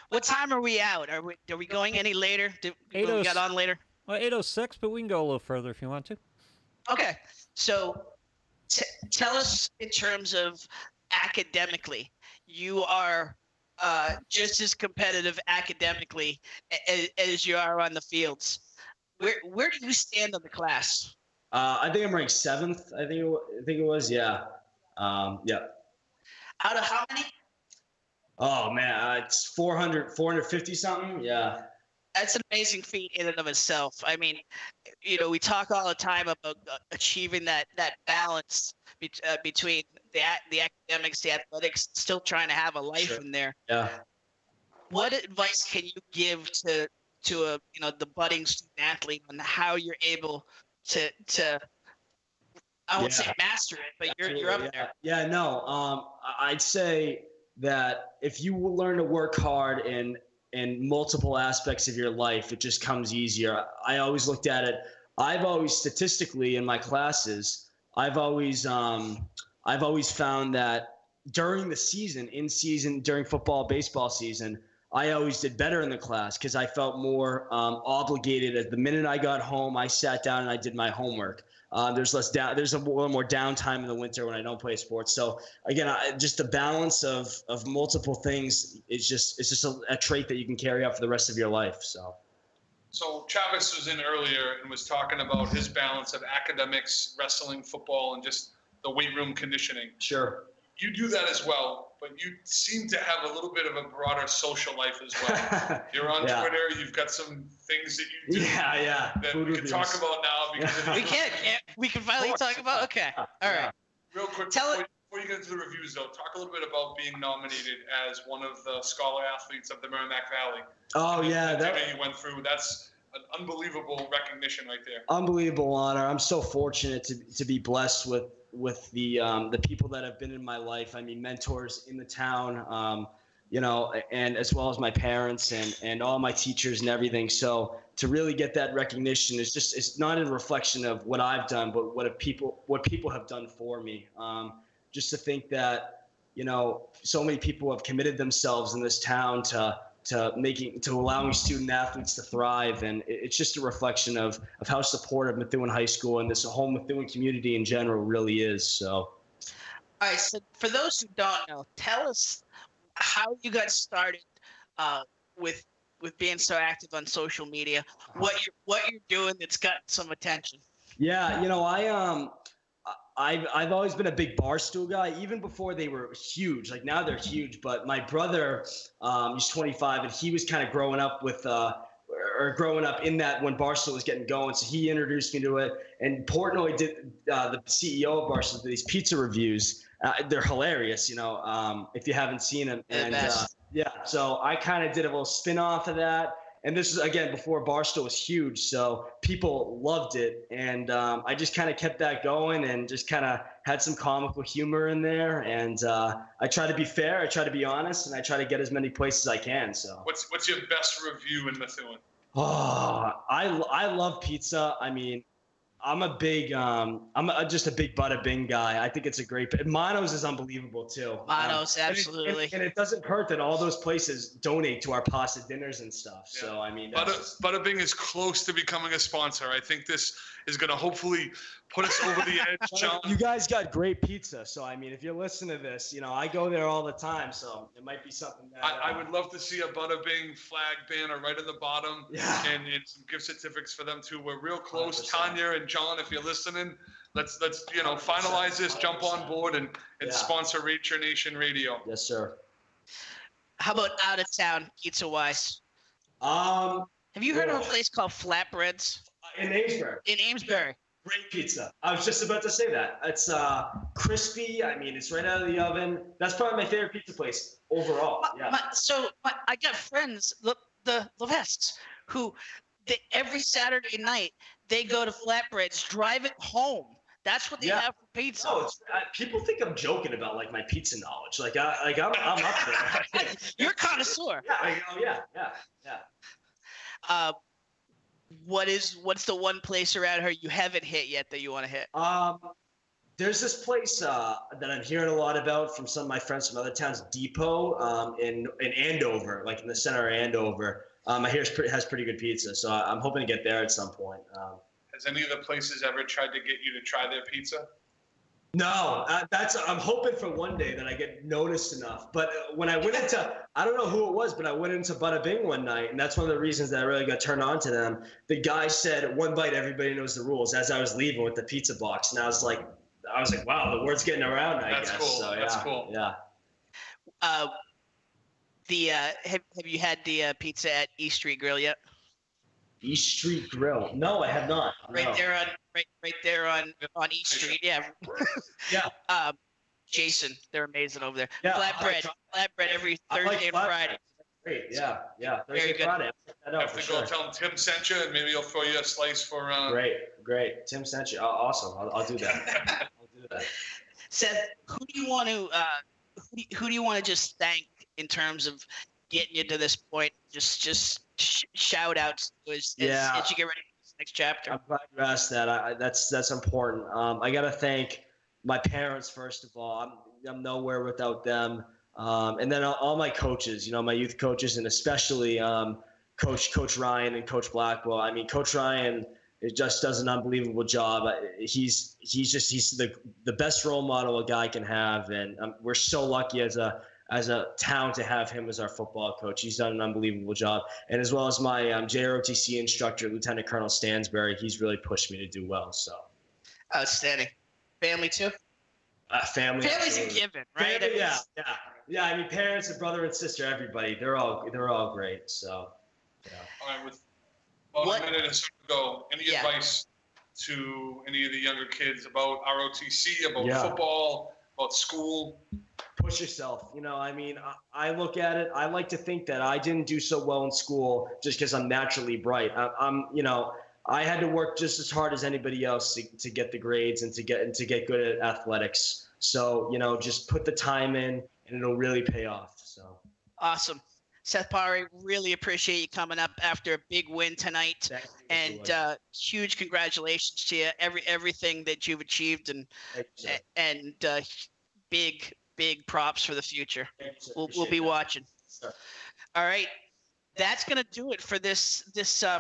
What time are we out? Are we going any later? We got on later? Well, 8:06, but we can go a little further if you want to. Okay. So tell us in terms of academically, you are just as competitive academically as you are on the fields. Where do you stand on the class? I think I'm ranked 7th. I think it was, yeah. Yeah. Out of how many? Oh man, it's 450 something. Yeah. That's an amazing feat in and of itself. I mean, we talk all the time about achieving that balance between the academics, the athletics, still trying to have a life in there. Yeah. What advice can you give to the budding student athlete on how you're able to I won't say master it, but you're up there. Yeah, no. I'd say that if you will learn to work hard in multiple aspects of your life, it just comes easier. I always looked at it. I've always statistically in my classes, I've always found that during the season, during football, baseball season, I always did better in the class because I felt more obligated. At the minute I got home, I sat down and I did my homework. There's a little more downtime in the winter when I don't play sports. So again, just the balance of multiple things is just a trait that you can carry out for the rest of your life. So Travis was in earlier and was talking about his balance of academics, wrestling, football, and just the weight room conditioning. Sure. You do that as well, but you seem to have a little bit of a broader social life as well. You're on Twitter. You've got some things that you do that Food we can talk about now. Because we can finally talk about. Okay. All right. Real quick, before you get into the reviews, though, talk a little bit about being nominated as one of the scholar athletes of the Merrimack Valley. Oh, yeah. That you went through. That's an unbelievable recognition right there. Unbelievable honor. I'm so fortunate to be blessed with the people that have been in my life. I mean, mentors in the town, and as well as my parents and all my teachers and everything. So to really get that recognition is it's not a reflection of what I've done, but what people have done for me. Just to think that, so many people have committed themselves in this town to allowing student athletes to thrive, and it's just a reflection of how supportive Methuen High School and this whole Methuen community in general really is. So, all right. So for those who don't know, tell us how you got started with being so active on social media. What you're doing that's got some attention. Yeah, I've always been a big Barstool guy, even before they were huge. Like now they're huge, but my brother, he's 25, and he was kind of growing up in that when Barstool was getting going. So he introduced me to it. And Portnoy did the CEO of Barstool did these pizza reviews. They're hilarious, if you haven't seen them. And so I kind of did a little spin off of that. And this is, again, before Barstool was huge, so people loved it. And I just kind of kept that going and just kind of had some comical humor in there. And I try to be fair, I try to be honest, and I try to get as many places as I can. So what's your best review in Methuen? Oh, I love pizza. I mean, I'm just a big Bada Bing guy. I think it's a great. Mano's is unbelievable too. Mano's, absolutely. And it doesn't hurt that all those places donate to our pasta dinners and stuff. Yeah. So I mean, Bada Bing is close to becoming a sponsor. I think this is going to hopefully put us over the edge, John. You guys got great pizza, so I mean, if you're listening to this, I go there all the time, so it might be something that I would love to see a Bada Bing flag banner right at the bottom, and some gift certificates for them too. We're real close, 100%. Tanya and John, if you're listening, let's finalize this, jump on board, and sponsor Ranger Nation Radio. Yes, sir. How about out of town pizza wise? Have you heard of a place called Flatbreads? In Amesbury. In Amesbury. Great pizza. I was just about to say that. It's crispy. I mean, it's right out of the oven. That's probably my favorite pizza place overall. I got friends, the Levests, who every Saturday night they go to Flatbreads, drive it home. That's what they have for pizza. No, people think I'm joking about like my pizza knowledge. I'm up there. You're a connoisseur. Yeah. What's the one place around here you haven't hit yet that you want to hit? There's this place that I'm hearing a lot about from some of my friends from other towns, Depot, in Andover, like in the center of Andover. I hear it has pretty good pizza, so I'm hoping to get there at some point. Has any of the places ever tried to get you to try their pizza? No, I'm hoping for one day that I get noticed enough. But when I went into, I don't know who it was, but I went into Bada Bing one night, and that's one of the reasons that I really got turned on to them. The guy said, "One bite, everybody knows the rules." As I was leaving with the pizza box, and I was like, wow, the word's getting around. That's guess. Cool. So, that's cool. Yeah. Have you had the pizza at East Street Grill yet? East Street Grill? No, I have not. Right there on East Street. Yeah. Yeah. Jason, they're amazing over there. Yeah, flatbread every Thursday and Friday. Great. Yeah. Very good. Friday. You have to go tell him Tim sent you, and maybe he'll throw you a slice for. Great. Tim sent you. Awesome. I'll do that. Seth, who do you want to just thank in terms of getting you to this point? Just shout outs as you get ready for this next chapter. I'm glad you asked that. That's important. I got to thank my parents first of all. I'm nowhere without them. And then all my coaches, my youth coaches, and especially Coach Ryan and Coach Blackwell. I mean, Coach Ryan just does an unbelievable job. He's the best role model a guy can have, and we're so lucky as a town to have him as our football coach. He's done an unbelievable job, and as well as my JROTC instructor, Lieutenant Colonel Stansberry, he's really pushed me to do well. So outstanding. Family too. Family's a given, right? Family, yeah. I mean, parents and brother and sister, everybody, they're all great. So, yeah. All right, with a minute or so to go, any advice to any of the younger kids about ROTC, about football, about school? Push yourself. I mean, I look at it. I like to think that I didn't do so well in school just because I'm naturally bright. I had to work just as hard as anybody else to get the grades and to get good at athletics. So, just put the time in and it'll really pay off. So awesome. Seth Pari, really appreciate you coming up after a big win tonight. And huge congratulations to you. Everything that you've achieved and big props for the future. We'll be watching. Sure. All right. That's going to do it for this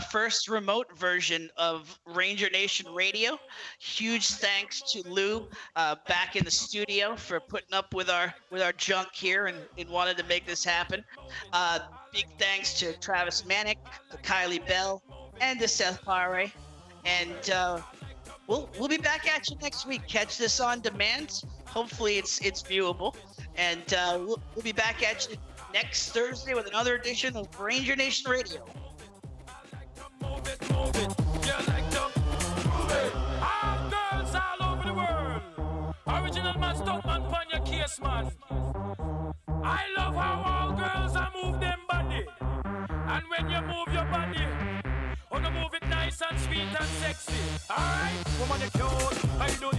first remote version of Ranger Nation Radio. Huge thanks to Lou back in the studio for putting up with our junk here and wanted to make this happen. Big thanks to Travis Manick, to Kylie Bell, and to Seth Pare. And we'll be back at you next week. Catch this on demand. Hopefully it's viewable. And we'll be back at you next Thursday with another edition of Ranger Nation Radio. Move it. You like to move it. All girls all over the world. Original man, stuck man, pon your case, man. I love how all girls are move them body. And when you move your body, wanna move it nice and sweet and sexy. Alright? Woman, you're cute. I do